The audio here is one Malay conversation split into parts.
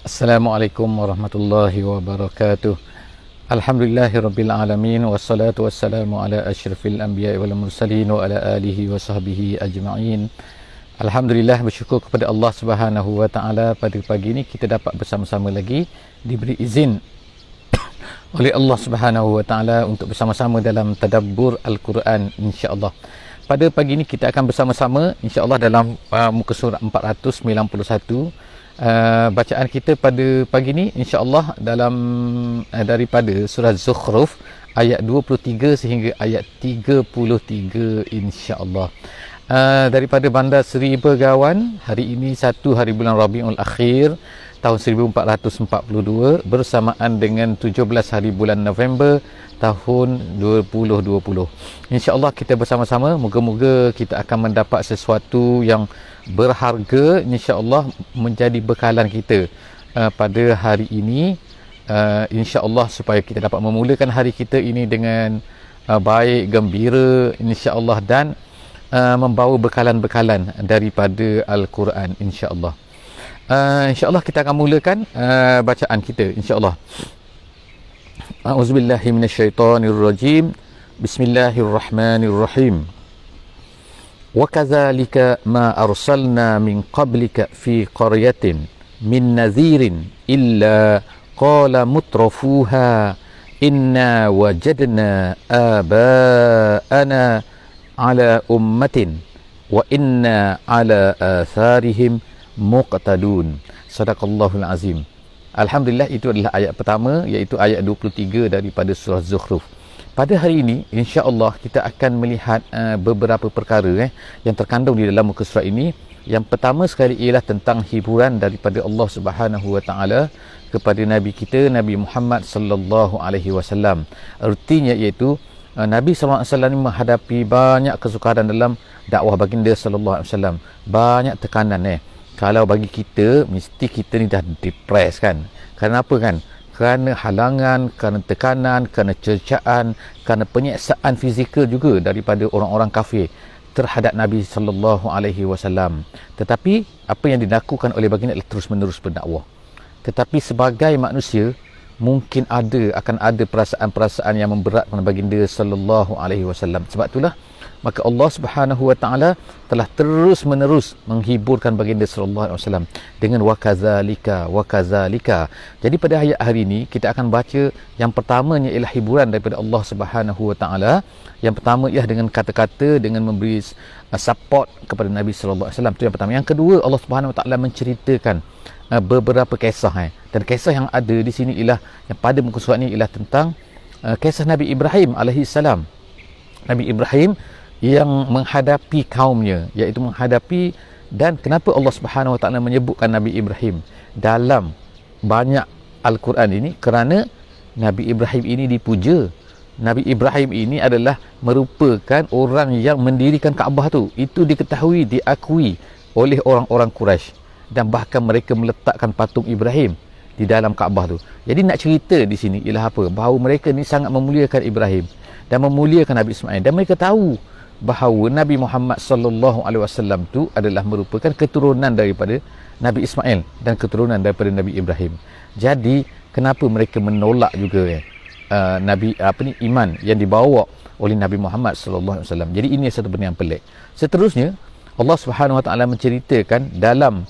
Assalamualaikum warahmatullahi wabarakatuh. Alhamdulillahirabbil alamin wassalatu wassalamu ala asyrafil anbiya'i wal mursalin wa ala alihi wa sahbihi ajma'in. Alhamdulillah, bersyukur kepada Allah Subhanahu wa taala pada pagi ini kita dapat bersama-sama lagi, diberi izin oleh Allah Subhanahu wa taala untuk bersama-sama dalam tadabbur Al-Quran insya-Allah. Pada pagi ini kita akan bersama-sama insya-Allah dalam muka surat 491. Bacaan kita pada pagi ni insya-Allah dalam daripada surah Zukhruf ayat 23 sehingga ayat 33 insya-Allah. Daripada Bandar Seri Begawan, hari ini 1 hari bulan Rabiul Akhir tahun 1442 bersamaan dengan 17 hari bulan November tahun 2020. InsyaAllah kita bersama-sama, moga-moga kita akan mendapat sesuatu yang berharga insyaAllah menjadi bekalan kita pada hari ini, insyaAllah, supaya kita dapat memulakan hari kita ini dengan baik, gembira insyaAllah, dan membawa bekalan-bekalan daripada Al-Quran insyaAllah. InsyaAllah kita akan mulakan bacaan kita insyaAllah. A'udzubillahi minasyaitonirrajim. Bismillahirrahmanirrahim. Wa kadzalika ma arsalna min qablika fi qaryatin min nadhirin illa qala mutrafuha inna wajadna aba'ana ala ummatin wa inna ala atharihim muqtadun. Sadaqallahul azim. Alhamdulillah, itu adalah ayat pertama, iaitu ayat 23 daripada surah Zukhruf. Pada hari ini insya-Allah kita akan melihat beberapa perkara yang terkandung di dalam muka surat ini. Yang pertama sekali ialah tentang hiburan daripada Allah Subhanahu wa taala kepada nabi kita Nabi Muhammad sallallahu alaihi wasallam. Artinya iaitu Nabi sallallahu alaihi wasallam menghadapi banyak kesukaran dalam dakwah baginda sallallahu alaihi wasallam. Banyak tekanan Kalau bagi kita, mesti kita ni dah depres kan. Kerana apa kan? Kerana halangan, kerana tekanan, kerana cercaan, kerana penyiksaan fizikal juga daripada orang-orang kafir terhadap Nabi sallallahu alaihi wasallam. Tetapi apa yang dilakukan oleh baginda adalah terus-menerus berdakwah. Tetapi sebagai manusia, mungkin akan ada perasaan-perasaan yang memberatkan baginda sallallahu alaihi wasallam. Sebab itulah maka Allah Subhanahu wa taala telah terus-menerus menghiburkan baginda sallallahu alaihi wasallam dengan wa kadzalika. Jadi pada ayat hari ini kita akan baca yang pertamanya ialah hiburan daripada Allah Subhanahu wa taala. Yang pertama ialah dengan kata-kata, dengan memberi support kepada Nabi sallallahu alaihi wasallam. Itu yang pertama. Yang kedua, Allah Subhanahu wa taala menceritakan beberapa kisah dan kisah yang ada di sini ialah yang pada muka surat ni ialah tentang kisah Nabi Ibrahim alaihi salam. Nabi Ibrahim yang menghadapi kaumnya, iaitu menghadapi, dan kenapa Allah Subhanahu wa taala menyebutkan Nabi Ibrahim dalam banyak Al-Quran ini? Kerana Nabi Ibrahim ini dipuja. Nabi Ibrahim ini adalah merupakan orang yang mendirikan Kaabah tu. Itu diketahui, diakui oleh orang-orang Quraisy, dan bahkan mereka meletakkan patung Ibrahim di dalam Kaabah tu. Jadi nak cerita di sini ialah apa? Bahawa mereka ni sangat memuliakan Ibrahim dan memuliakan Nabi Ismail, dan mereka tahu bahawa Nabi Muhammad sallallahu alaihi wasallam tu adalah merupakan keturunan daripada Nabi Ismail dan keturunan daripada Nabi Ibrahim. Jadi kenapa mereka menolak juga iman yang dibawa oleh Nabi Muhammad sallallahu alaihi wasallam. Jadi ini satu benda yang pelik. Seterusnya Allah Subhanahu wa taala menceritakan dalam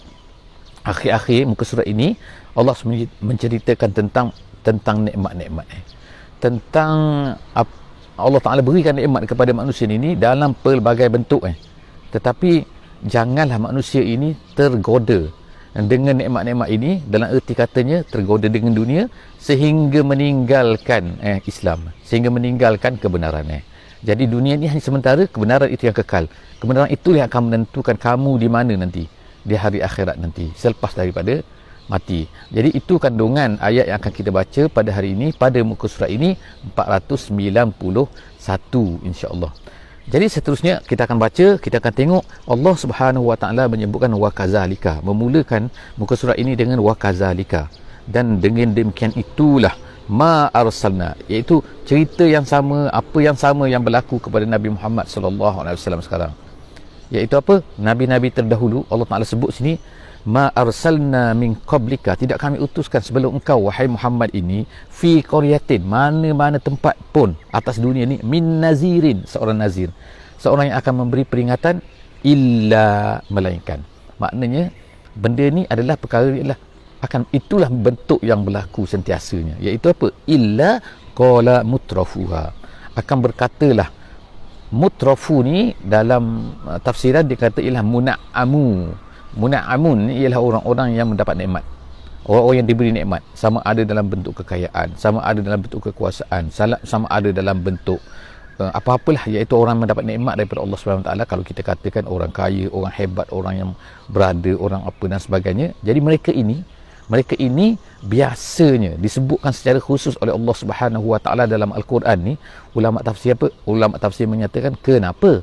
akhir-akhir muka surat ini, Allah menceritakan tentang nikmat-nikmat, tentang Allah Ta'ala berikan nikmat kepada manusia ini dalam pelbagai bentuk. Tetapi janganlah manusia ini tergoda dengan nikmat-nikmat ini, dalam erti katanya tergoda dengan dunia sehingga meninggalkan Islam, sehingga meninggalkan kebenaran. Jadi dunia ini hanya sementara, kebenaran itu yang kekal. Kebenaran itu yang akan menentukan kamu di mana nanti, di hari akhirat nanti, selepas daripada mati. Jadi itu kandungan ayat yang akan kita baca pada hari ini, pada muka surat ini 491 insya-Allah. Jadi seterusnya kita akan baca, kita akan tengok Allah Subhanahu wa taala menyebutkan wa kadzalika, memulakan muka surat ini dengan wa kadzalika, dan dengan demikian itulah ma arsalna, iaitu cerita yang sama, apa yang sama yang berlaku kepada Nabi Muhammad sallallahu alaihi wasallam sekarang. Iaitu apa? Nabi-nabi terdahulu Allah Taala sebut sini ma arsalna min qablika, tidak kami utuskan sebelum engkau wahai Muhammad ini, fi qaryatin, mana-mana tempat pun atas dunia ni, min nazirin, seorang nazir, seorang yang akan memberi peringatan, illa, melainkan. Maknanya benda ni adalah perkara ialah akan, itulah bentuk yang berlaku sentiasanya, iaitu apa? Illa qala mutrafuha, akan berkatalah mutrafu ni dalam tafsiran dia kata ialah muna'amun ni ialah orang-orang yang mendapat nikmat, orang-orang yang diberi nikmat, sama ada dalam bentuk kekayaan, sama ada dalam bentuk kekuasaan, sama ada dalam bentuk apa-apalah, iaitu orang mendapat nikmat daripada Allah SWT. Kalau kita katakan orang kaya, orang hebat, orang yang berada, orang apa dan sebagainya. Jadi mereka ini biasanya disebutkan secara khusus oleh Allah Subhanahu Wa Taala dalam Al-Quran ni. Ulama tafsir menyatakan kenapa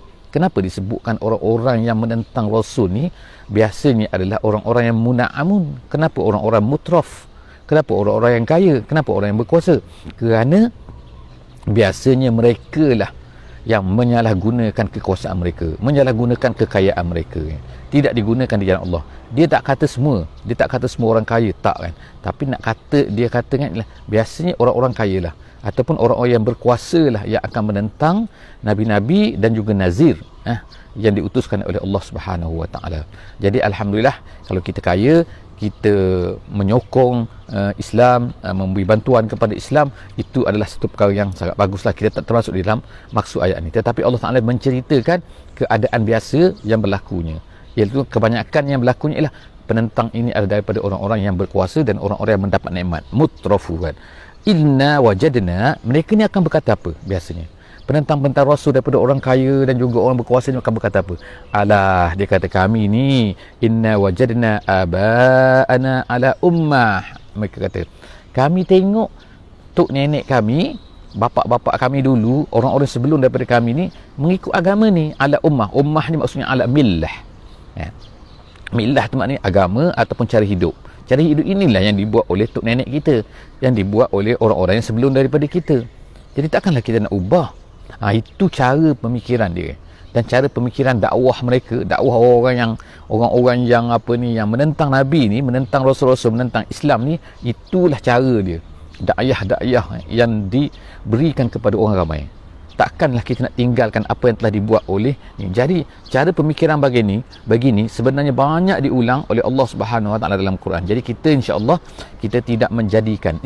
disebutkan orang-orang yang menentang Rasul ni biasanya adalah orang-orang yang muna'amun. Kenapa orang-orang mutraf? Kenapa orang-orang yang kaya? Kenapa orang yang berkuasa? Kerana biasanya mereka lah yang menyalahgunakan kekuasaan mereka, menyalahgunakan kekayaan mereka, tidak digunakan di jalan Allah. Dia tak kata semua orang kaya, tak kan, tapi dia kata kan, biasanya orang-orang kaya lah ataupun orang-orang yang berkuasa lah yang akan menentang nabi-nabi dan juga nazir yang diutuskan oleh Allah Subhanahu Wa Taala. Jadi alhamdulillah, kalau kita kaya, kita menyokong Islam, memberi bantuan kepada Islam, itu adalah satu perkara yang sangat baguslah. Kita tak termasuk di dalam maksud ayat ini, tetapi Allah Ta'ala menceritakan keadaan biasa yang berlakunya, iaitu kebanyakan yang berlakunya ialah penentang ini adalah daripada orang-orang yang berkuasa dan orang-orang yang mendapat nikmat, mutrafu kan. Inna wajadna, mereka ni akan berkata apa biasanya? Penentang-penentang Rasul daripada orang kaya dan juga orang berkuasa ni akan berkata apa? Alah, dia kata, kami ni inna wajadna aba'ana ala ummah. Mereka kata, kami tengok tok nenek kami, bapak-bapak kami dulu, orang-orang sebelum daripada kami ni mengikut agama ni, ala ummah. Ummah ni maksudnya ala millah. Millah tu maknanya agama ataupun cara hidup. Cara hidup inilah yang dibuat oleh tok nenek kita, yang dibuat oleh orang-orang yang sebelum daripada kita. Jadi takkanlah kita nak ubah. Itu cara pemikiran dia dan cara pemikiran dakwah mereka, dakwah orang-orang yang apa ni, yang menentang Nabi ni, menentang Rasul-Rasul, menentang Islam ni. Itulah cara dia, dakwah yang diberikan kepada orang ramai. Takkanlah kita nak tinggalkan apa yang telah dibuat oleh ni. Jadi cara pemikiran begini sebenarnya banyak diulang oleh Allah Subhanahu Wa Taala dalam Quran. Jadi kita insya-Allah kita tidak menjadikan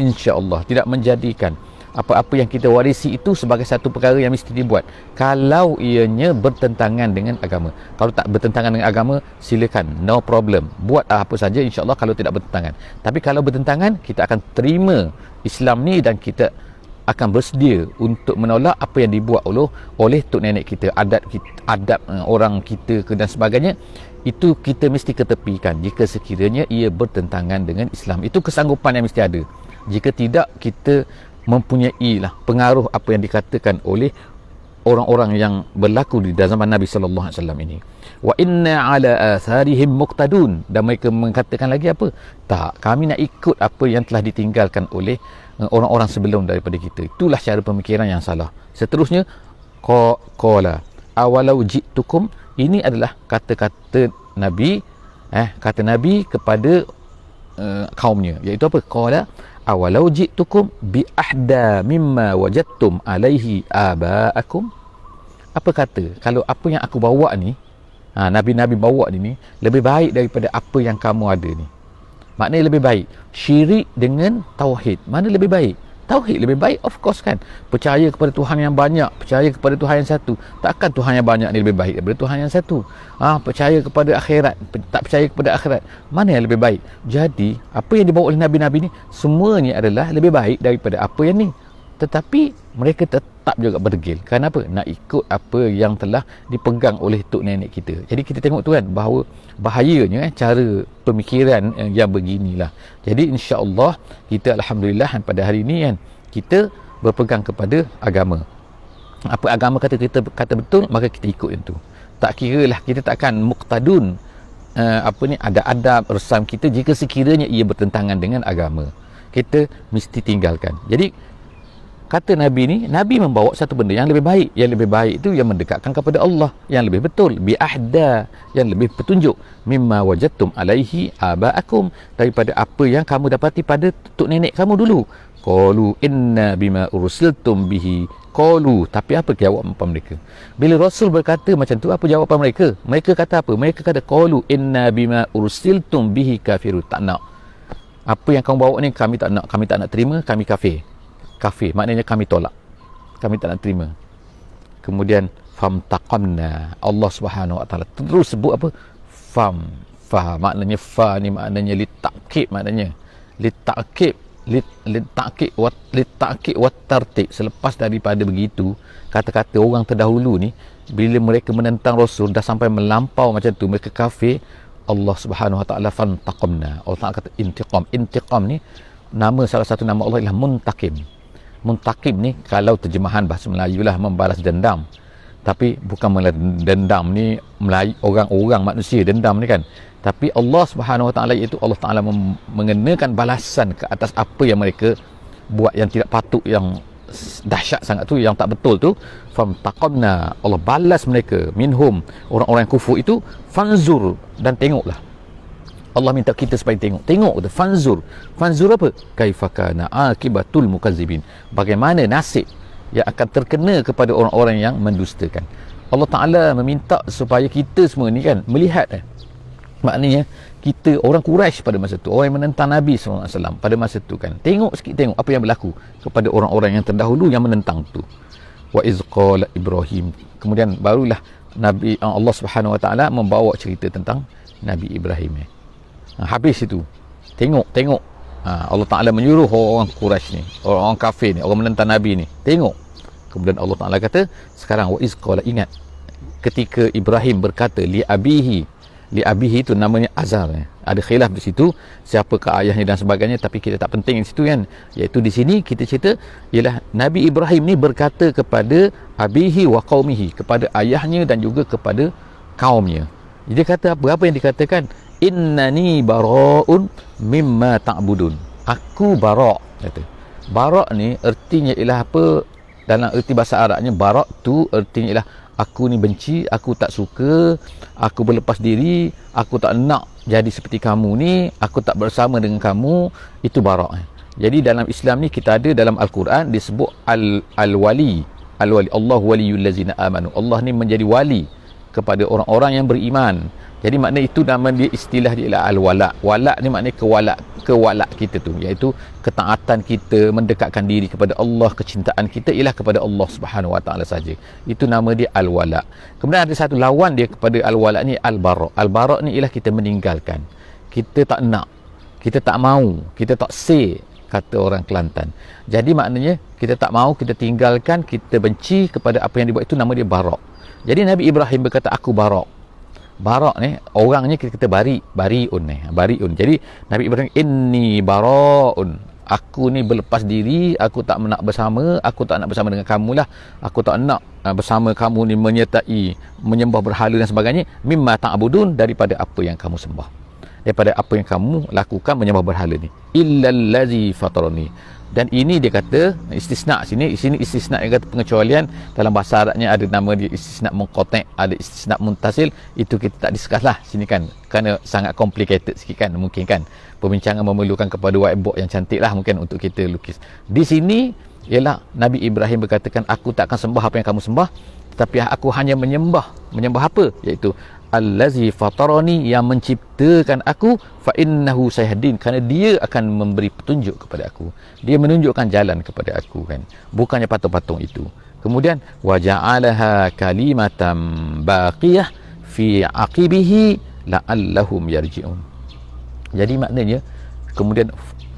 apa-apa yang kita warisi itu sebagai satu perkara yang mesti dibuat kalau ianya bertentangan dengan agama. Kalau tak bertentangan dengan agama, silakan, no problem, buat apa saja insya-Allah kalau tidak bertentangan. Tapi kalau bertentangan, kita akan terima Islam ni dan kita akan bersedia untuk menolak apa yang dibuat oleh tok nenek kita, adab orang kita dan sebagainya. Itu kita mesti ketepikan jika sekiranya ia bertentangan dengan Islam. Itu kesanggupan yang mesti ada. Jika tidak, kita mempunyai pengaruh apa yang dikatakan oleh orang-orang yang berlaku di zaman Nabi sallallahu alaihi wasallam ini. Wa inna ala atharihim muqtadun, dan mereka mengatakan lagi apa? Tak, kami nak ikut apa yang telah ditinggalkan oleh orang-orang sebelum daripada kita. Itulah cara pemikiran yang salah. Seterusnya, qala awalau ji'tukum, ini adalah kata-kata Nabi, kata Nabi kepada kaumnya, iaitu apa? Qala awalau ji'tukum bi ahda mimma wajadtum alaihi aba'akum. Apa kata kalau apa yang aku bawa ni, Nabi-Nabi bawa ni lebih baik daripada apa yang kamu ada ni. Maknanya lebih baik syirik dengan tauhid. Mana lebih baik? Tauhid lebih baik, of course kan. Percaya kepada Tuhan yang banyak, percaya kepada Tuhan yang satu. Takkan Tuhan yang banyak ni lebih baik daripada Tuhan yang satu? Percaya kepada akhirat, tak percaya kepada akhirat, mana yang lebih baik? Jadi apa yang dibawa oleh Nabi-Nabi ni semuanya adalah lebih baik daripada apa yang ni. Tetapi mereka tetap juga berdegil. Kenapa? Nak ikut apa yang telah dipegang oleh tok nenek kita. Jadi kita tengok tu kan, bahawa bahayanya cara pemikiran yang beginilah. Jadi insya-Allah kita alhamdulillah pada hari ini kan, kita berpegang kepada agama. Apa agama kita kata betul, maka kita ikut itu. Tak kiralah, kita takkan muqtadun ada adab resam kita jika sekiranya ia bertentangan dengan agama. Kita mesti tinggalkan. Jadi kata Nabi ni, Nabi membawa satu benda yang lebih baik. Yang lebih baik itu yang mendekatkan kepada Allah, yang lebih betul, bi ahda, yang lebih petunjuk, mimma wajadtum alaihi abaakum, daripada apa yang kamu dapati pada tok nenek kamu dulu. Qalu inna bima ursiltum bihi qalu, tapi apa jawapan mereka bila Rasul berkata macam tu? Apa jawapan mereka? Mereka kata apa? Mereka kata qalu inna bima ursiltum bihi kafirun. Tak nak. Apa yang kamu bawa ni kami tak nak, kami tak nak terima, kami kafir. Kafir maknanya kami tolak, kami tak nak terima. Kemudian famtaqamna, Allah Subhanahu Wa Taala terus sebut apa? Fa maknanya, fa ni maknanya litakid, maknanya litakid, litakid wat tartib. Selepas daripada begitu, kata-kata orang terdahulu ni bila mereka menentang Rasul dah sampai melampau macam tu, mereka kafir, Allah Subhanahu Wa Taala fantaqamna. Allah Taala kata intiqam. Intiqam ni nama, salah satu nama Allah ialah Muntaqim. Muntaqim ni kalau terjemahan bahasa Melayu lah membalas dendam, tapi bukan dendam ni Melayu, orang manusia dendam ni kan, tapi Allah Subhanahu Wa Taala, iaitu Allah Taala mengenakan balasan ke atas apa yang mereka buat yang tidak patut, yang dahsyat sangat tu, yang tak betul tu. Famtaqamna, Allah balas mereka, minhum, orang-orang yang kufur itu. Fanzur, dan tengoklah. Allah minta kita supaya tengok tu, fanzur apa? Kaifa kana akibatul mukazzibin, bagaimana nasib yang akan terkena kepada orang-orang yang mendustakan. Allah Ta'ala meminta supaya kita semua ni kan melihat maknanya kita orang Quraisy pada masa tu, orang yang menentang Nabi SAW pada masa tu kan, tengok sikit, tengok apa yang berlaku kepada orang-orang yang terdahulu yang menentang tu. Wa iz qala Ibrahim, kemudian barulah Nabi Allah Subhanahu Wa Ta'ala membawa cerita tentang Nabi Ibrahim. Habis itu, tengok Allah Ta'ala menyuruh orang Quraisy ni, orang kafir ni, orang menentang Nabi ni, tengok. Kemudian Allah Ta'ala kata sekarang, wa iz qala, ingat ketika Ibrahim berkata li abihi itu namanya Azar. Ada khilaf di situ siapakah ayahnya dan sebagainya, tapi kita tak penting di situ kan. Iaitu di sini kita cerita ialah Nabi Ibrahim ni berkata kepada abihi wa qaumihi, kepada ayahnya dan juga kepada kaumnya. Dia kata apa yang dikatakan? Innani bara'un mimma ta'budun. Aku bara', kata. Bara' ni ertinya ialah apa? Dalam erti bahasa Arabnya, bara' tu ertinya ialah aku ni benci, aku tak suka, aku berlepas diri, aku tak nak jadi seperti kamu ni, aku tak bersama dengan kamu. Itu bara'. Jadi dalam Islam ni kita ada dalam Al-Quran disebut al-wali. Allah waliyul ladzina amanu. Allah ni menjadi wali kepada orang-orang yang beriman. Jadi makna itu nama dia, istilah dia ialah al-wala. Wala ni maknanya kewala kita tu, iaitu ketaatan kita, mendekatkan diri kepada Allah, kecintaan kita ialah kepada Allah Subhanahu Wa Taala saja. Itu nama dia al-wala. Kemudian ada satu lawan dia kepada al-wala ni, al-bara'. Al-bara' ni ialah kita meninggalkan. Kita tak nak, kita tak mau, kita tak say, kata orang Kelantan. Jadi maknanya kita tak mau, kita tinggalkan, kita benci kepada apa yang dibuat, itu nama dia bara'. Jadi Nabi Ibrahim berkata aku bara'. Bara' ni orangnya kita kata bari'un. Jadi Nabi Ibrahim, inni bara'un, aku ni berlepas diri, aku tak nak bersama, aku tak nak bersama dengan kamu lah, aku tak nak bersama kamu ni menyertai menyembah berhala dan sebagainya, mimma ta'budun, daripada apa yang kamu sembah, daripada apa yang kamu lakukan menyembah berhala ni, illal ladzi fatarani. Dan ini dia kata istisna sini istisna yang kata pengecualian. Dalam bahasa Arabnya ada nama dia istisna munqati', ada istisna muntasil. Itu kita tak discuss lah sini kan, kerana sangat complicated sikit kan, mungkin kan perbincangan memerlukan kepada whiteboard yang cantik lah mungkin untuk kita lukis. Di sini ialah Nabi Ibrahim berkatakan aku tak akan sembah apa yang kamu sembah, tetapi aku hanya menyembah apa? Iaitu allazi fatarani, yang menciptakan aku, fa innahu sayahdin, kerana dia akan memberi petunjuk kepada aku, dia menunjukkan jalan kepada aku kan, bukannya patung-patung itu. Kemudian wa ja'alaha kalimatan baqiyah fi aqibihi la'allahum yarji'un. Jadi maknanya kemudian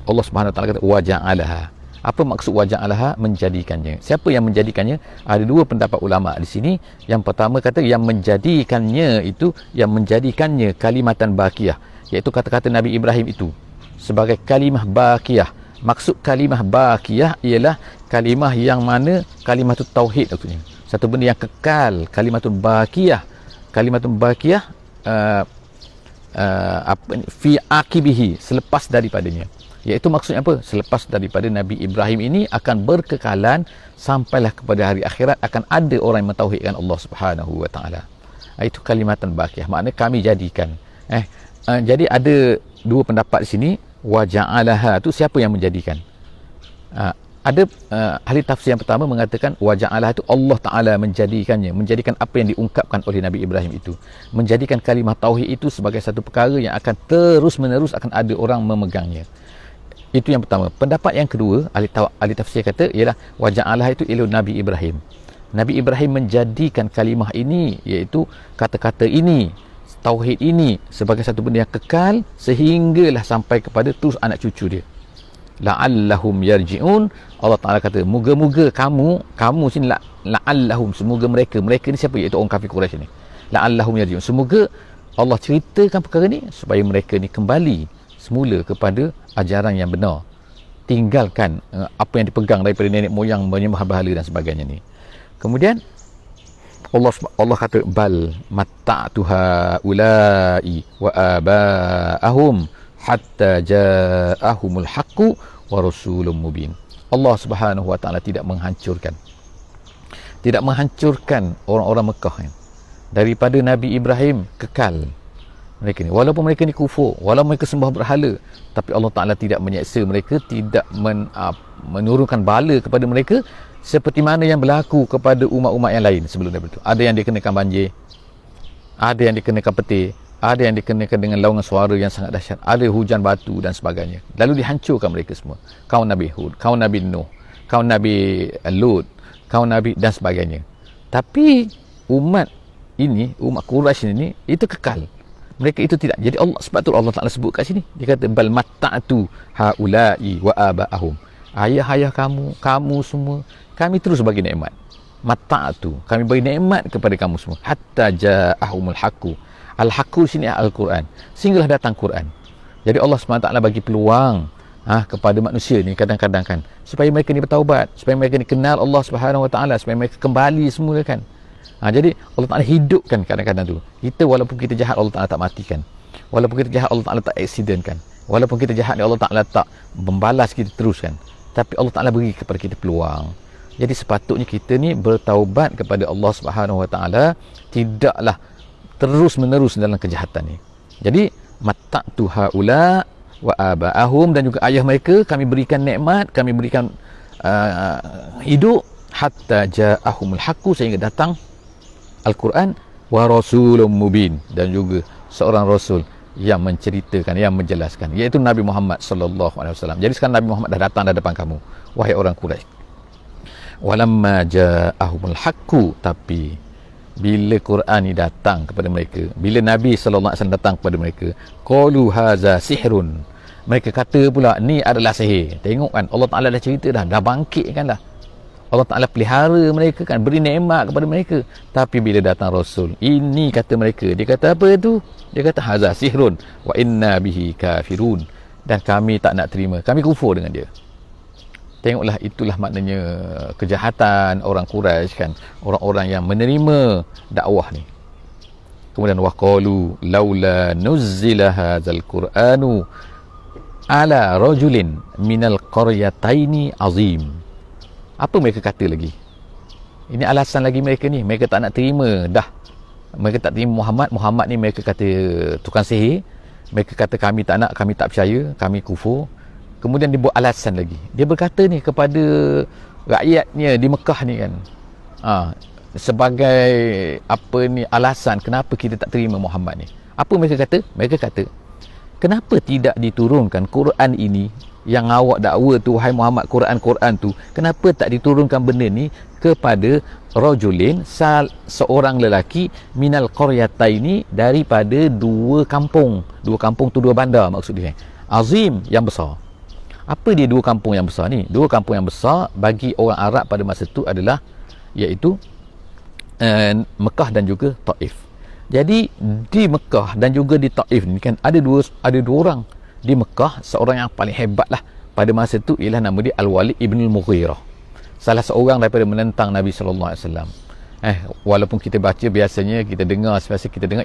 Allah Subhanahu Wa Taala kata wa ja'alaha. Apa maksud wajah Allah? Menjadikannya. Siapa yang menjadikannya? Ada dua pendapat ulama di sini. Yang pertama kata yang menjadikannya itu, yang menjadikannya kalimatan baqiyah, iaitu kata-kata Nabi Ibrahim itu sebagai kalimah baqiyah. Maksud kalimah baqiyah ialah kalimah yang mana kalimatut tauhid artinya. Satu benda yang kekal, kalimatun baqiyah. Kalimatun baqiyah fi akibihi, selepas daripadanya. Iaitu maksudnya apa? Selepas daripada Nabi Ibrahim ini akan berkekalan sampailah kepada hari akhirat, akan ada orang yang mentauhidkan Allah Subhanahu wa taala. Itu kalimatan baqiyah, maknanya kami jadikan. Jadi ada dua pendapat di sini. Wa ja'alaha tu siapa yang menjadikan? Ada ahli tafsir yang pertama mengatakan wa ja'alaha tu Allah Taala menjadikannya, menjadikan apa yang diungkapkan oleh Nabi Ibrahim itu, menjadikan kalimah tauhid itu sebagai satu perkara yang akan terus menerus akan ada orang memegangnya. Itu yang pertama. Pendapat yang kedua, ahli tafsir kata ialah wa ja'alaha itu ialah Nabi Ibrahim. Nabi Ibrahim menjadikan kalimah ini, iaitu kata-kata ini, tauhid ini sebagai satu benda yang kekal sehinggalah sampai kepada terus anak cucu dia. La'allahum yarji'un. Allah Ta'ala kata, moga-moga kamu sini la'allahum, semoga mereka ni siapa? Iaitu orang kafir Quraisy ni. La'allahum yarji'un, semoga Allah ceritakan perkara ni supaya mereka ni kembali semula kepada ajaran yang benar, tinggalkan apa yang dipegang daripada nenek moyang menyembah berhala dan sebagainya ni. Kemudian Allah kata bal matta'tu haula'i wa aba'ahum hatta ja'ahumul haqqu wa rasulun mubin. Allah Subhanahu wa taala tidak menghancurkan orang-orang Mekah daripada Nabi Ibrahim, kekal mereka ni, walaupun mereka ni kufur, walaupun mereka sembah berhala, tapi Allah Ta'ala tidak menyeksa mereka, tidak menurunkan bala kepada mereka seperti mana yang berlaku kepada umat-umat yang lain sebelum daripada itu. Ada yang dikenakan banjir, ada yang dikenakan petir, ada yang dikenakan dengan laungan suara yang sangat dahsyat, ada hujan batu dan sebagainya, lalu dihancurkan mereka semua. Kaum Nabi Hud, kaum Nabi Nuh, kaum Nabi Lut, kaum Nabi dan sebagainya. Tapi umat ini, umat Quraisy ini, itu kekal. Mereka itu tidak. Jadi Allah, sebab tu Allah Ta'ala sebut kat sini, dia kata bal matta'tu haula'i wa aba'ahum. Ayah-ayah kamu semua kami terus bagi nikmat. Matta'tu, kami bagi nikmat kepada kamu semua hatta ja'ahumul haqqu. Al-haqqu sini Al-Quran, sehinggalah datang Quran. Jadi Allah SWT bagi peluang kepada manusia ni kadang-kadang kan, supaya mereka ni bertaubat, supaya mereka ni kenal Allah Subhanahu wa taala, supaya mereka kembali semula kan. Jadi Allah Ta'ala hidupkan kadang-kadang tu. Kita walaupun kita jahat, Allah Ta'ala tak matikan. Walaupun kita jahat, Allah Ta'ala tak accidentkan. Walaupun kita jahat, Allah Ta'ala tak membalas kita terus kan. Tapi Allah Ta'ala beri kepada kita peluang. Jadi sepatutnya kita ni bertaubat kepada Allah Subhanahu wa taala, tidaklah terus menerus dalam kejahatan ni. Jadi matta'tu haula wa aba'ahum, dan juga ayah mereka kami berikan nikmat, kami berikan hidup hatta ja'ahumul haqqu, sehingga datang Al-Quran wa rasulun mubin, dan juga seorang rasul yang menceritakan, yang menjelaskan, iaitu Nabi Muhammad sallallahu alaihi wasallam. Jadi sekarang Nabi Muhammad dah datang dah depan kamu, wahai orang Quraisy. Walamma ja'ahumul haqqu, tapi bila Quran ni datang kepada mereka, bila Nabi sallallahu alaihi wasallam datang kepada mereka, qalu haza sihrun, mereka kata pula ni adalah sihir. Tengok kan, Allah Ta'ala dah cerita dah bangkitkan dah. Allah Ta'ala pelihara mereka kan, beri nikmat kepada mereka. Tapi bila datang Rasul, ini kata mereka, dia kata apa tu? Dia kata haza sihrun wa inna bihi kafirun, dan kami tak nak terima, kami kufur dengan dia. Tengoklah, itulah maknanya kejahatan orang Quraisy kan, orang-orang yang menerima dakwah ni. Kemudian waqalu laula nuzzila hadzal qur'anu ala rajulin minal qaryataini azim. Apa mereka kata lagi? Ini alasan lagi mereka ni. Mereka tak nak terima dah. Mereka tak terima Muhammad ni mereka kata tukang sihir. Mereka kata kami tak nak, kami tak percaya, kami kufur. Kemudian dia buat alasan lagi. Dia berkata ni kepada rakyatnya di Mekah ni kan. Sebagai apa ni alasan kenapa kita tak terima Muhammad ni. Apa mereka kata? Mereka kata, kenapa tidak diturunkan Quran ini yang awak dakwa tu, wahai Muhammad, Quran tu, kenapa tak diturunkan benda ni kepada rajulin, seorang lelaki, minal qaryataini, daripada dua kampung tu dua bandar maksud dia, azim, yang besar. Apa dia dua kampung yang besar ni? Dua kampung yang besar bagi orang Arab pada masa tu adalah iaitu Mekah dan juga Taif. Jadi di Mekah dan juga di Taif ni kan ada dua orang. Di Mekah, seorang yang paling hebat lah pada masa tu ialah nama dia Al-Walid ibn al-Mughirah, salah seorang daripada menentang Nabi SAW. Walaupun kita baca biasanya kita dengar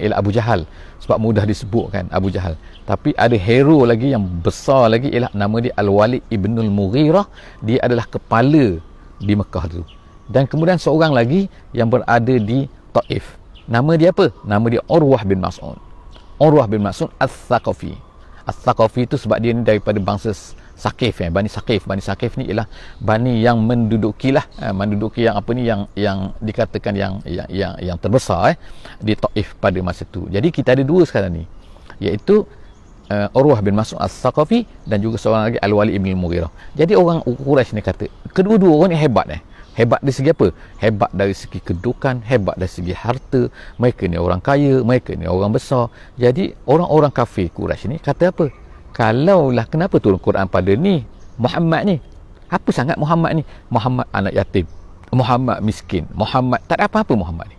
ialah Abu Jahal, sebab mudah disebutkan Abu Jahal. Tapi ada hero lagi yang besar lagi, ialah nama dia Al-Walid Ibnul Mughirah. Dia adalah kepala di Mekah tu. Dan kemudian seorang lagi yang berada di Taif. Nama dia apa? Nama dia Urwah bin Mas'ud. Urwah bin Mas'ud Al-Thaqafi. Al-Thaqafi itu sebab dia ni daripada bangsa Saqif, Bani Saqif. Bani Saqif ni ialah bani yang menduduki yang apa ni, yang dikatakan yang terbesar di Taif pada masa tu. Jadi kita ada dua sekarang ni, iaitu Urwah bin Mas'ud Al-Thaqafi dan juga seorang lagi Al-Walid Ibn Mughirah. Jadi orang Quraisy ni kata kedua-dua orang ni hebat. Hebat dari segi apa? Hebat dari segi kedudukan, hebat dari segi harta. Mereka ni orang kaya, mereka ni orang besar. Jadi orang-orang kafir Quraisy ni kata apa? Kalaulah, kenapa turun Quran pada ni Muhammad ni? Apa sangat Muhammad ni? Muhammad anak yatim, Muhammad miskin, Muhammad tak ada apa-apa Muhammad ni.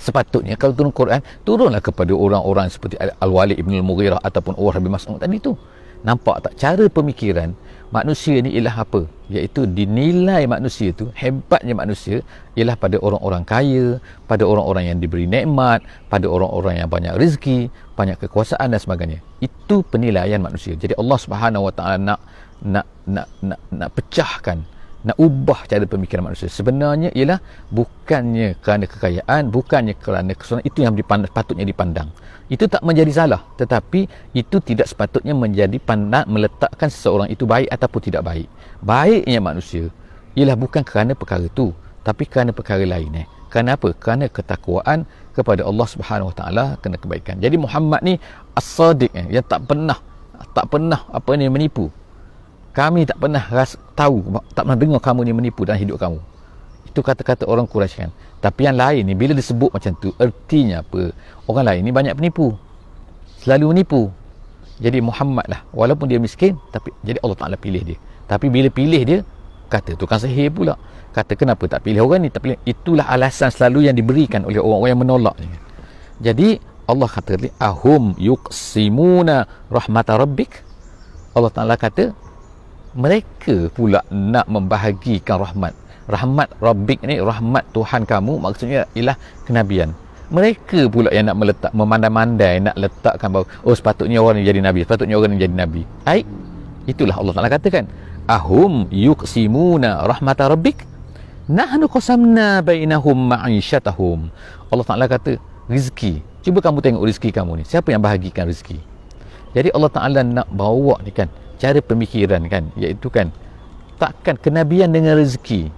Sepatutnya kalau turun Quran, turunlah kepada orang-orang seperti Al-Walid Ibn Mughirah ataupun Urwah bin Mas'ud tadi tu. Nampak tak cara pemikiran manusia ni ialah apa? Iaitu dinilai manusia tu, hebatnya manusia ialah pada orang-orang kaya, pada orang-orang yang diberi nikmat, pada orang-orang yang banyak rezeki, banyak kekuasaan dan sebagainya. Itu penilaian manusia. Jadi Allah Subhanahu Wa Taala nak pecahkan, nak ubah cara pemikiran manusia. Sebenarnya ialah bukannya kerana kekayaan, bukannya kerana kesonakan, itu yang patutnya dipandang. Itu tak menjadi salah, tetapi itu tidak sepatutnya menjadi pandang meletakkan seseorang itu baik ataupun tidak baik. Baiknya manusia ialah bukan kerana perkara itu, tapi kerana perkara lain. Kerana apa? Kerana ketakwaan kepada Allah Subhanahu Wa Taala, kerana kebaikan. Jadi Muhammad ni as-sadiq, yang tak pernah apa ni menipu. Kami tak pernah tahu, tak pernah dengar kamu ni menipu dalam hidup kamu. Itu kata-kata orang Quraisy kan. Tapi yang lain ni bila disebut macam tu, ertinya apa? Orang lain ni banyak penipu, selalu menipu. Jadi Muhammad lah, walaupun dia miskin, tapi jadi Allah Ta'ala pilih dia. Tapi bila pilih dia, kata tukang sihir pula, kata kenapa tak pilih orang ni, tak pilih. Itulah alasan selalu yang diberikan oleh orang-orang yang menolak ni. Jadi Allah kata, ahum yuqsimuna rahmata rabbik. Allah Ta'ala kata mereka pula nak membahagikan rahmat Rabbik ni, rahmat Tuhan kamu, maksudnya ialah kenabian. Mereka pula yang nak memandai-mandai, nak letakkan bahawa sepatutnya orang ni jadi nabi, sepatutnya orang ni jadi nabi. Itulah Allah Ta'ala katakan, ahum yuqsimuna rahmata rabbik nahnu qasamna bainahum ma'isyatahum. Allah Ta'ala kata rezeki, cuba kamu tengok rezeki kamu ni, siapa yang bahagikan rezeki? Jadi Allah Ta'ala nak bawa ni kan cara pemikiran kan, iaitu kan takkan kenabian dengan rezeki,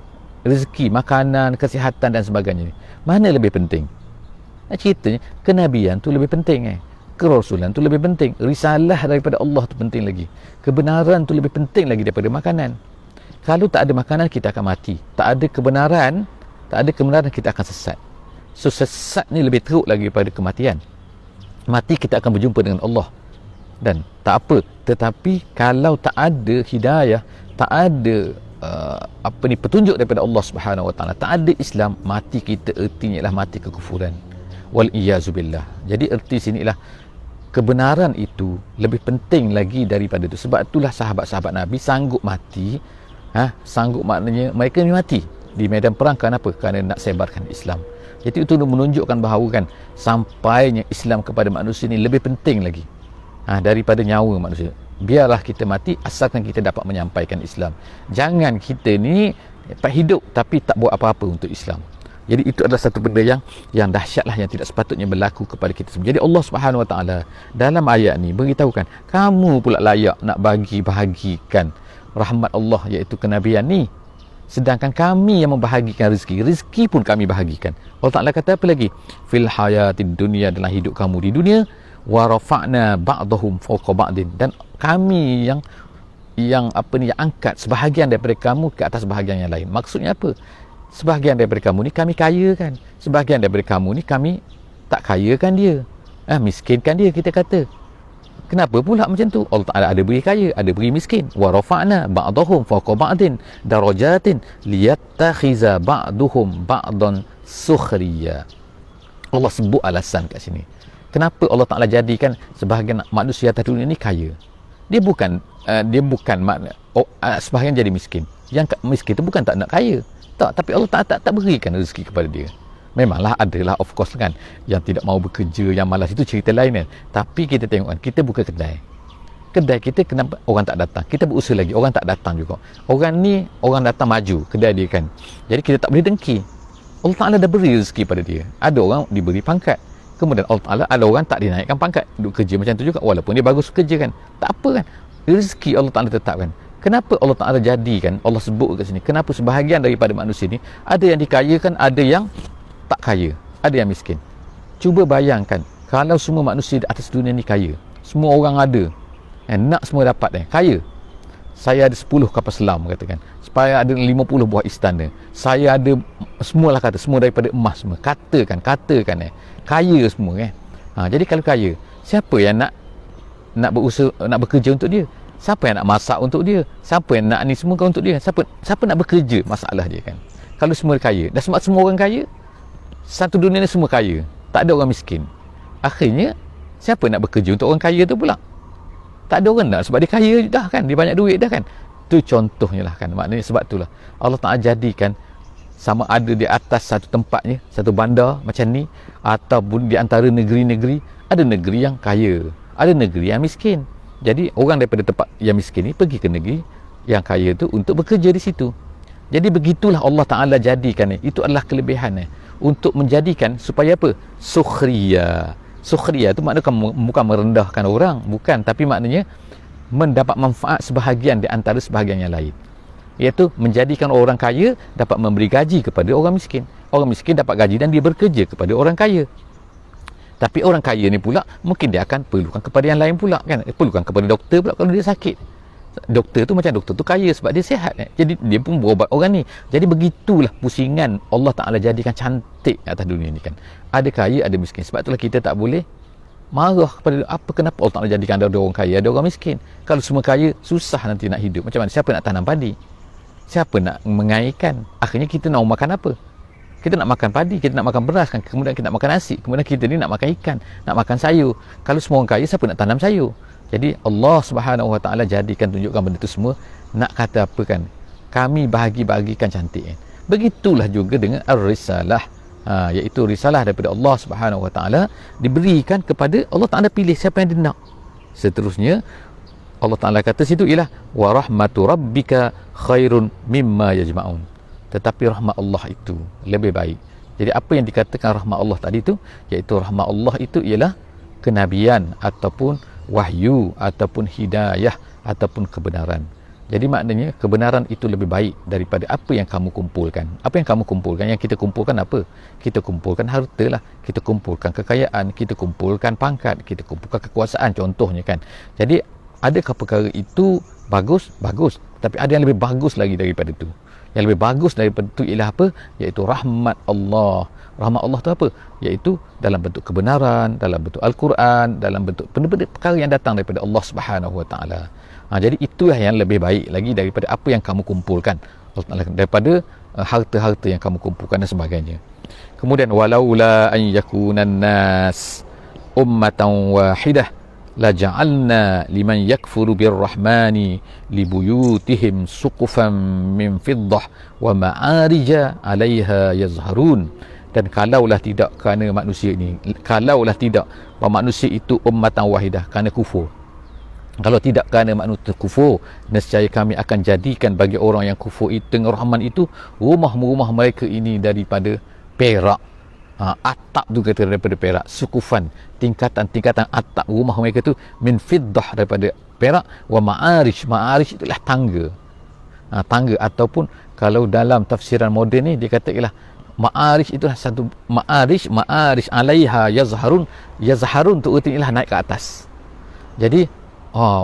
makanan, kesihatan dan sebagainya, mana lebih penting? Ceritanya kenabian tu lebih penting, kerasulan tu lebih penting, risalah daripada Allah tu penting lagi, kebenaran tu lebih penting lagi daripada makanan. Kalau tak ada makanan kita akan mati, tak ada kebenaran kita akan sesat. So sesat ni lebih teruk lagi daripada kematian. Mati kita akan berjumpa dengan Allah. Dan tak apa, tetapi kalau tak ada hidayah, tak ada petunjuk daripada Allah Subhanahu Wa Taala, tak ada Islam, mati kita ertinya ialah mati kekufuran. Wal iyazubillah. Jadi erti sini ialah kebenaran itu lebih penting lagi daripada itu. Sebab itulah sahabat-sahabat Nabi sanggup mati. Sanggup maknanya mereka ni mati di medan perang. Kenapa? Kerana nak sebarkan Islam. Jadi itu menunjukkan bahawa kan sampainya Islam kepada manusia ni lebih penting lagi daripada nyawa manusia. Biarlah kita mati asalkan kita dapat menyampaikan Islam. Jangan kita ni hidup tapi tak buat apa-apa untuk Islam. Jadi itu adalah satu benda yang dahsyatlah, yang tidak sepatutnya berlaku kepada kita semua. Jadi Allah Subhanahu Wa Taala dalam ayat ni beritahukan, kamu pula layak nak bahagikan rahmat Allah, iaitu kenabian ni. Sedangkan kami yang membahagikan rezeki pun kami bahagikan. Allah Ta'ala kata apa lagi? Fil hayatid dunia, dalam hidup kamu di dunia, wa rafa'na ba'dahum fawqa ba'din, dan kami yang angkat sebahagian daripada kamu ke atas bahagian yang lain. Maksudnya apa? Sebahagian daripada kamu ni kami kayakan, sebahagian daripada kamu ni kami tak kayakan dia, miskinkan dia, kita kata. Kenapa pula macam tu? Allah Ta'ala ada beri kaya, ada beri miskin. Wa rafa'na ba'dahum fawqa ba'din darajatin liyattakhiza ba'duhum ba'dan sukhriya. Allah sebut alasan kat sini. Kenapa Allah Ta'ala jadikan sebahagian manusia atas dunia ni kaya? Dia bukan makna sebahagian jadi miskin. Yang miskin tu bukan tak nak kaya. Tak, tapi Allah tak berikan rezeki kepada dia. Memanglah adalah of course kan yang tidak mau bekerja, yang malas, itu cerita lain kan. Tapi kita tengok kan, kita buka kedai. Kedai kita kenapa orang tak datang? Kita berusaha lagi, orang tak datang juga. Orang ni, orang datang maju kedai dia kan. Jadi kita tak boleh dengki. Allah Ta'ala dah beri rezeki pada dia. Ada orang diberi pangkat. Kemudian Allah Ta'ala ada orang tak dinaikkan pangkat. Duduk kerja macam tu juga. Walaupun dia bagus kerja kan. Tak apa kan. Rezeki Allah Ta'ala tetapkan. Kenapa Allah Ta'ala jadikan, Allah sebut kat sini, kenapa sebahagian daripada manusia ni, ada yang dikayakan, ada yang tak kaya, ada yang miskin. Cuba bayangkan, kalau semua manusia di atas dunia ni kaya, semua orang ada, nak semua dapat kaya. Saya ada 10 kapal selam katakan, supaya ada 50 buah istana, saya ada semualah kata, semua daripada emas semua, katakan kaya semua jadi kalau kaya, siapa yang nak berusaha, nak bekerja untuk dia? Siapa yang nak masak untuk dia? Siapa yang nak ni semua untuk dia? Siapa nak bekerja? Masalah dia kan. Kalau semua kaya, dah sebab semua orang kaya, satu dunia ni semua kaya, tak ada orang miskin. Akhirnya siapa nak bekerja untuk orang kaya tu pula? Tak ada orang nak, sebab dia kaya dah kan, dia banyak duit dah kan. Tu contohnya lah kan. Maknanya sebab itulah Allah Ta'ala jadikan sama ada di atas satu tempatnya, satu bandar macam ni, ataupun di antara negeri-negeri, ada negeri yang kaya, ada negeri yang miskin. Jadi orang daripada tempat yang miskin ni pergi ke negeri yang kaya tu untuk bekerja di situ. Jadi begitulah Allah Ta'ala jadikan itu adalah kelebihan untuk menjadikan supaya apa? Sukhriya. Sukhriya tu maknanya bukan merendahkan orang, bukan, tapi maknanya mendapat manfaat sebahagian di antara sebahagian yang lain. Iaitu menjadikan orang kaya dapat memberi gaji kepada orang miskin. Orang miskin dapat gaji dan dia bekerja kepada orang kaya. Tapi orang kaya ni pula mungkin dia akan perlukan kepada yang lain pula kan, perlukan kepada doktor pula kalau dia sakit. Doktor tu macam doktor tu kaya sebab dia sihat jadi dia pun berubat orang ni. Jadi begitulah pusingan Allah Ta'ala jadikan cantik atas dunia ni kan. Ada kaya, ada miskin. Sebab itulah kita tak boleh marah kepada kenapa Allah Ta'ala jadikan ada orang kaya, ada orang miskin. Kalau semua kaya, susah nanti nak hidup. Macam mana? Siapa nak tanam padi? Siapa nak mengairkan? Akhirnya kita nak makan apa? Kita nak makan padi, kita nak makan beras kan, kemudian kita nak makan nasi, kemudian kita ni nak makan ikan, nak makan sayur. Kalau semua orang kaya, siapa nak tanam sayur? Jadi Allah Subhanahu Wa Ta'ala jadikan, tunjukkan benda tu semua, nak kata apa kan, kami bahagikan cantik Begitulah juga dengan ar-risalah, iaitu risalah daripada Allah Subhanahu Wa Ta'ala diberikan kepada Allah Ta'ala, pilih siapa yang dia nak. Seterusnya Allah Ta'ala kata situ ialah wa rahmatu rabbika khairun mimma yajma'un. Tetapi rahmat Allah itu lebih baik. Jadi apa yang dikatakan rahmat Allah tadi tu, iaitu rahmat Allah itu ialah kenabian ataupun wahyu ataupun hidayah ataupun kebenaran. Jadi maknanya kebenaran itu lebih baik daripada apa yang kamu kumpulkan. Apa yang kamu kumpulkan? Yang kita kumpulkan apa? Kita kumpulkan harta lah, kita kumpulkan kekayaan, kita kumpulkan pangkat, kita kumpulkan kekuasaan contohnya kan. Jadi adakah perkara itu bagus? Bagus. Tapi ada yang lebih bagus lagi daripada itu. Yang lebih bagus daripada itu ialah apa? Iaitu rahmat Allah. Rahmat Allah tu apa? Iaitu dalam bentuk kebenaran, dalam bentuk Al-Quran, dalam bentuk benda-benda perkara yang datang daripada Allah Subhanahu Wa Ta'ala. Jadi itulah yang lebih baik lagi daripada apa yang kamu kumpulkan, daripada harta-harta yang kamu kumpulkan dan sebagainya. Kemudian walaula an yakunan nas ummatan wahidah la ja'alna liman yakfuru birrahmani libuyutihim suqufan min fiddah wa ma'arija 'alaiha yazharun. Dan kalaulah tidak kerana manusia ini, kalaulah tidak bahawa manusia itu ummatan wahidah, kerana kufur, kalau tidak kerana manusia kufur, nescaya kami akan jadikan bagi orang yang kufur itu dengan Rahman itu rumah-rumah mereka ini daripada perak. Atap tu kata daripada perak, sukufan, tingkatan-tingkatan atap rumah mereka tu min fiddah, daripada perak, wa ma'arij, ma'arij itulah tangga. Tangga, ataupun kalau dalam tafsiran moden ni dia kata ialah ma'arij itulah satu ma'arij 'alaiha yazharun. Yazharun tu artinya naik ke atas. Jadi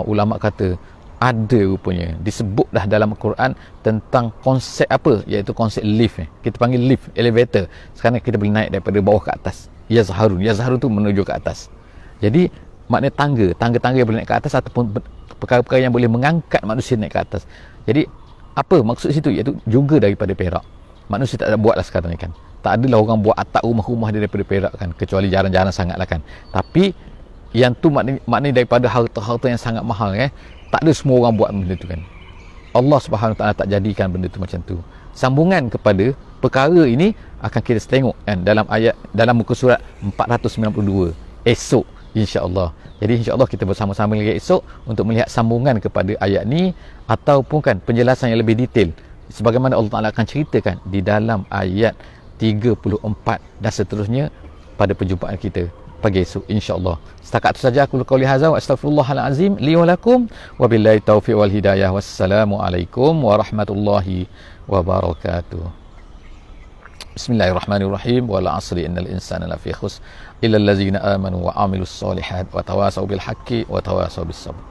ulama kata ada rupanya disebut dah dalam Al-Quran tentang konsep apa, iaitu konsep lift kita panggil lift, elevator. Sekarang kita boleh naik daripada bawah ke atas. Yazharun tu menuju ke atas. Jadi maknanya tangga-tangga yang boleh naik ke atas, ataupun perkara-perkara yang boleh mengangkat manusia naik ke atas. Jadi apa maksud situ? Iaitu juga daripada perak. Manusia tak ada buatlah sekarang ni kan, tak adalah orang buat atap rumah-rumah dia daripada perak kan, kecuali jarang-jarang sangat lah kan. Tapi yang tu maknanya daripada harta-harta yang sangat mahal tak ada semua orang buat benda tu kan. Allah Subhanahu Taala tak jadikan benda tu macam tu. Sambungan kepada perkara ini akan kita tengok kan dalam ayat, dalam muka surat 492 esok insya-Allah. Jadi insya-Allah kita bersama-sama lagi esok untuk melihat sambungan kepada ayat ni ataupun kan penjelasan yang lebih detail sebagaimana Allah Taala akan ceritakan di dalam ayat 34 dan seterusnya pada perjumpaan kita pagi esok insya-Allah. Setakat itu saja aku qauli hadza wa astaghfirullahal azim li wa lakum wa billahi taufiq wal hidayah. Wassalamu alaikum warahmatullahi wabarakatuh. Bismillahirrahmanirrahim. Wal 'asri innal insana lafi khusr illa allazina amanu wa 'amilus solihat wa tawasaw bil haqqi wa tawasaw bis sabr.